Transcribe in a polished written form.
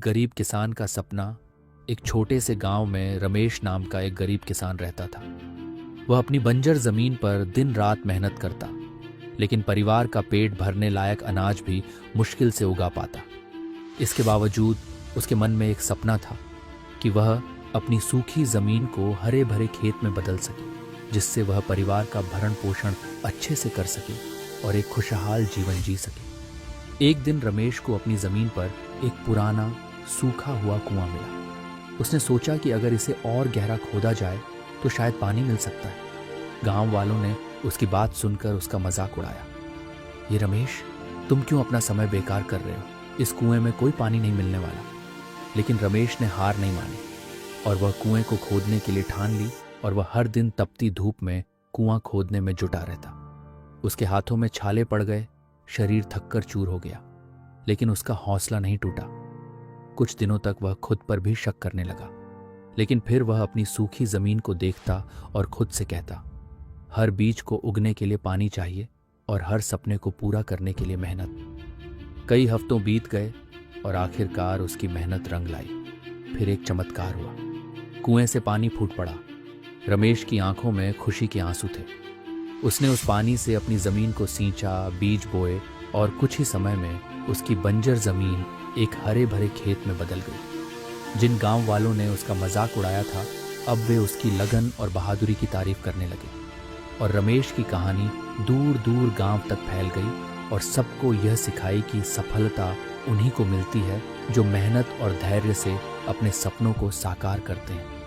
गरीब किसान का सपना। एक छोटे से गांव में रमेश नाम का एक गरीब किसान रहता था। वह अपनी बंजर जमीन पर दिन रात मेहनत करता, लेकिन परिवार का पेट भरने लायक अनाज भी मुश्किल से उगा पाता। इसके बावजूद उसके मन में एक सपना था कि वह अपनी सूखी जमीन को हरे भरे खेत में बदल सके, जिससे वह परिवार का भरण पोषण अच्छे से कर सके और एक खुशहाल जीवन जी सके। एक दिन रमेश को अपनी जमीन पर एक पुराना सूखा हुआ कुआं मिला। उसने सोचा कि अगर इसे और गहरा खोदा जाए तो शायद पानी मिल सकता है। गांव वालों ने उसकी बात सुनकर उसका मजाक उड़ाया। ये रमेश, तुम क्यों अपना समय बेकार कर रहे हो? इस कुएं में कोई पानी नहीं मिलने वाला। लेकिन रमेश ने हार नहीं मानी और वह कुएं को खोदने के लिए ठान ली और वह हर दिन तपती धूप में कुआं खोदने में जुटा रहता। उसके हाथों में छाले पड़ गए, शरीर थककर चूर हो गया, लेकिन उसका हौसला नहीं टूटा। कुछ दिनों तक वह खुद पर भी शक करने लगा, लेकिन फिर वह अपनी सूखी जमीन को देखता और खुद से कहता, हर बीज को उगने के लिए पानी चाहिए और हर सपने को पूरा करने के लिए मेहनत। कई हफ्तों बीत गए और आखिरकार उसकी मेहनत रंग लाई। फिर एक चमत्कार हुआ। कुएं से पानी फूट पड़ा। रमेश की आंखों में खुशी के आंसू थे। उसने उस पानी से अपनी जमीन को सींचा, बीज बोए और कुछ ही समय में उसकी बंजर जमीन एक हरे भरे खेत में बदल गई। जिन गांव वालों ने उसका मजाक उड़ाया था, अब वे उसकी लगन और बहादुरी की तारीफ करने लगे और रमेश की कहानी दूर दूर गांव तक फैल गई और सबको यह सिखाई कि सफलता उन्हीं को मिलती है जो मेहनत और धैर्य से अपने सपनों को साकार करते हैं।